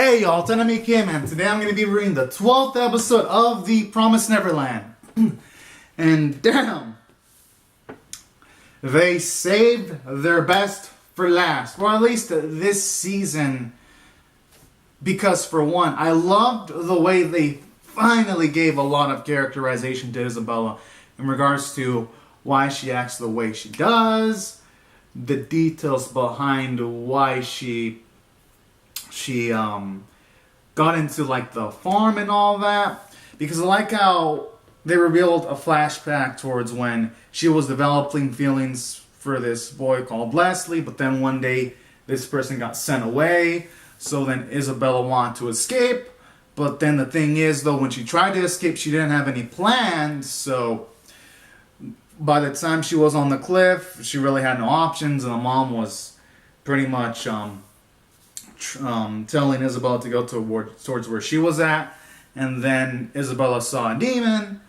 Hey y'all, it's Enemy Kim, and today I'm going to be reading the 12th episode of The Promised Neverland. And damn, they saved their best for last. Or at least this season. Because for one, I loved the way they finally gave a lot of characterization to Isabella in regards to why she acts the way she does, the details behind why she got into like the farm and all that, because I like how they revealed a flashback towards when she was developing feelings for this boy called Leslie, but then one day this person got sent away, so then Isabella wanted to escape, but then the thing is though, when she tried to escape she didn't have any plans, so by the time she was on the cliff she really had no options, and the mom was pretty much telling Isabella to go towards where she was at, and then Isabella saw a demon,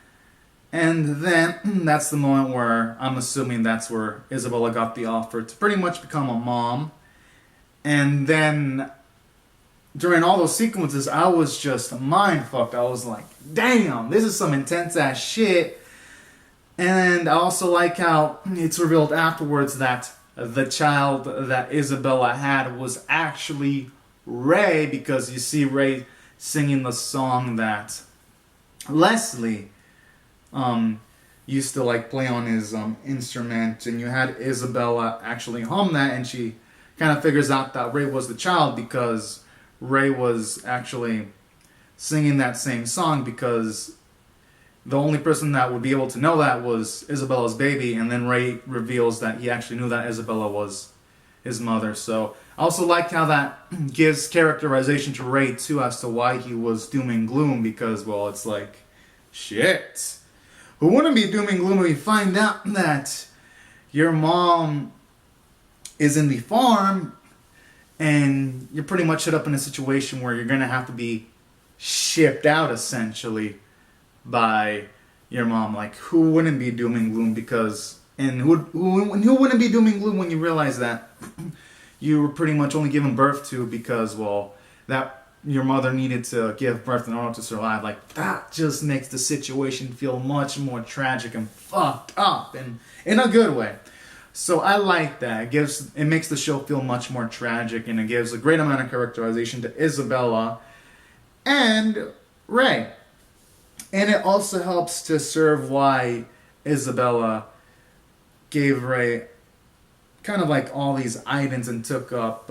and then that's the moment where I'm assuming that's where Isabella got the offer to pretty much become a mom. And then during all those sequences I was just mind fucked. I was like, damn, this is some intense ass shit. And I also like how it's revealed afterwards that the child that Isabella had was actually Ray, because you see Ray singing the song that Leslie used to like play on his instrument, and you had Isabella actually hum that, and she kind of figures out that Ray was the child because Ray was actually singing that same song, because the only person that would be able to know that was Isabella's baby, and then Ray reveals that he actually knew that Isabella was his mother. So I also like how that gives characterization to Ray too as to why he was doom and gloom, because, well, it's like, shit. Who wouldn't be doom and gloom when you find out that your mom is in the farm and you're pretty much set up in a situation where you're going to have to be shipped out essentially by your mom? Like, who wouldn't be doom and gloom? Because, and who wouldn't be doom and gloom when you realize that you were pretty much only given birth to because, well, that your mother needed to give birth in order to survive? Like, that just makes the situation feel much more tragic and fucked up, and in a good way. So I like that. It makes the show feel much more tragic, and it gives a great amount of characterization to Isabella and Ray. And it also helps to serve why Isabella gave Ray kind of like all these items and took up.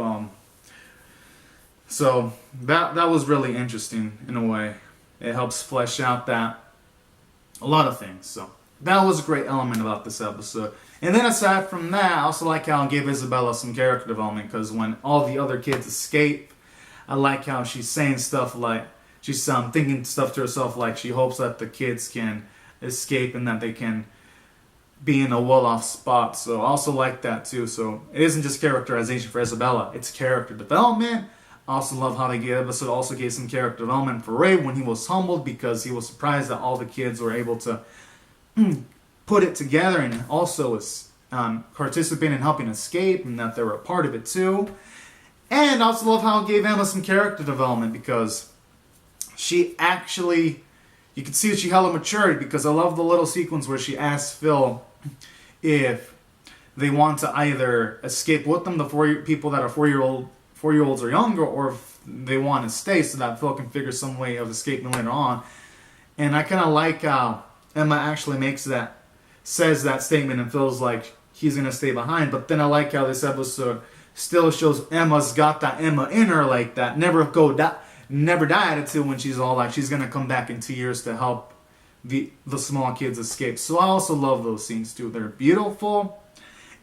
So that was really interesting in a way. It helps flesh out that a lot of things. So that was a great element about this episode. And then aside from that, I also like how it gave Isabella some character development, because when all the other kids escape, I like how she's saying stuff like, she's thinking stuff to herself like she hopes that the kids can escape and that they can be in a well-off spot. So I also like that too. So it isn't just characterization for Isabella, it's character development. I also love how the episode also gave some character development for Ray when he was humbled because he was surprised that all the kids were able to put it together and also participate in helping escape, and that they were a part of it too. And I also love how it gave Emma some character development, because she actually, you can see that she hella matured, because I love the little sequence where she asks Phil if they want to either escape with them, the people that are 4-year-olds or younger, or if they want to stay so that Phil can figure some way of escaping later on. And I kind of like how Emma actually says that statement, and Phil's like, he's going to stay behind. But then I like how this episode still shows Emma's got that Emma in her, like that never die attitude, when she's all like, she's going to come back in 2 years to help the small kids escape. So I also love those scenes too. They're beautiful,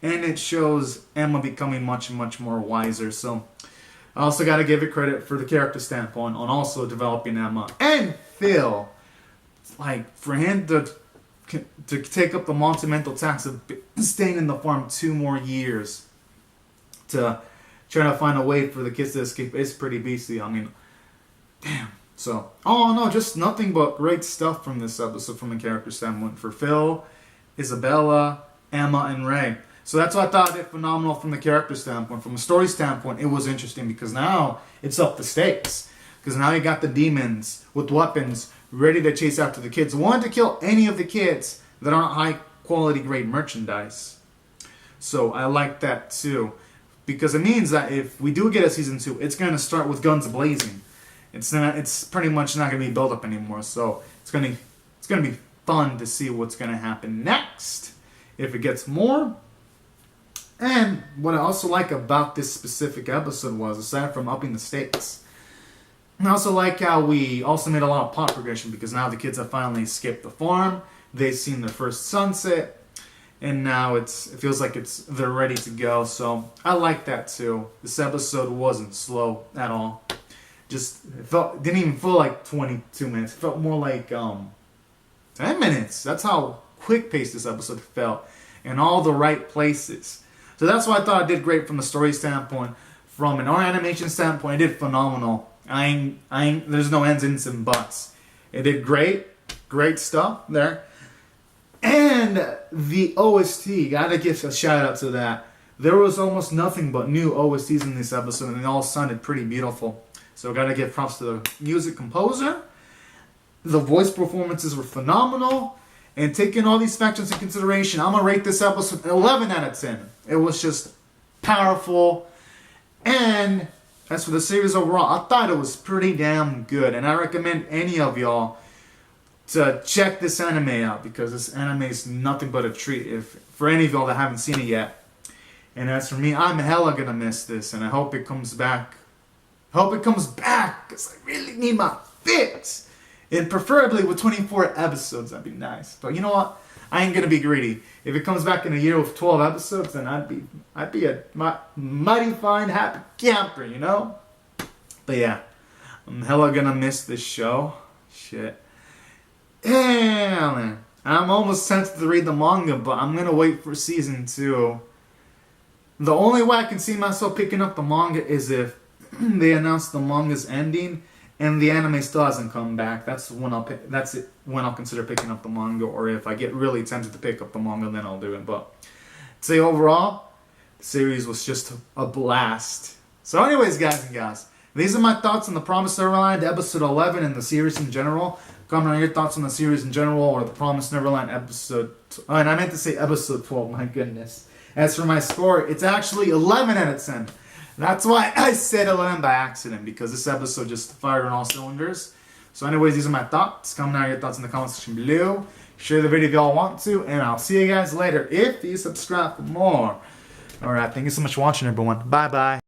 and it shows Emma becoming much, much more wiser. So I also got to give it credit for the character standpoint on also developing Emma. And Phil, like, for him to take up the monumental task of staying in the farm 2 more years to try to find a way for the kids to escape is pretty beastly. I mean, damn. So, oh no, just nothing but great stuff from this episode from a character standpoint for Phil, Isabella, Emma, and Ray. So that's why I thought it phenomenal from the character standpoint. From a story standpoint, it was interesting because now it's up the stakes. Because now you got the demons with weapons ready to chase after the kids. Want to kill any of the kids that aren't high quality grade merchandise. So I like that too. Because it means that if we do get a season 2, it's going to start with guns blazing. It's pretty much not going to be built up anymore. So it's going to be fun to see what's going to happen next. If it gets more. And what I also like about this specific episode was, aside from upping the stakes, I also like how we also made a lot of plot progression because now the kids have finally escaped the farm. They've seen their first sunset. And now it feels like they're ready to go. So I like that too. This episode wasn't slow at all. Didn't even feel like 22 minutes. It felt more like 10 minutes. That's how quick paced this episode felt. In all the right places. So that's why I thought I did great from the story standpoint. From an art animation standpoint, it did phenomenal. There's no ends, ins, and buts. It did great. Great stuff there. And the OST, gotta give a shout out to that. There was almost nothing but new OSTs in this episode, and they all sounded pretty beautiful. So gotta give props to the music composer. The voice performances were phenomenal. And taking all these factors into consideration, I'm gonna rate this episode an 11 out of 10. It was just powerful. And as for the series overall, I thought it was pretty damn good. And I recommend any of y'all to check this anime out because this anime is nothing but a treat for any of y'all that haven't seen it yet. And as for me, I'm hella gonna miss this, and I hope it comes back. Because I really need my fix. And preferably with 24 episodes, that'd be nice. But you know what? I ain't gonna be greedy. If it comes back in a year with 12 episodes, then I'd be a mighty fine happy camper, you know? But yeah, I'm hella gonna miss this show. Shit. Yeah, man. I'm almost tempted to read the manga, but I'm gonna wait for season 2. The only way I can see myself picking up the manga is if they announce the manga's ending and the anime still hasn't come back. That's when I'll consider picking up the manga, or if I get really tempted to pick up the manga, then I'll do it. But I'd say overall, the series was just a blast. So anyways, guys and gals, these are my thoughts on The Promised Neverland episode 11 and the series in general. Comment on your thoughts on the series in general or The Promised Neverland episode... and I meant to say episode 12, my goodness. As for my score, it's actually 11 out of 10. That's why I said 11 by accident, because this episode just fired on all cylinders. So anyways, these are my thoughts. Comment on your thoughts in the comment section below. Share the video if y'all want to, and I'll see you guys later if you subscribe for more. Alright, thank you so much for watching, everyone. Bye-bye.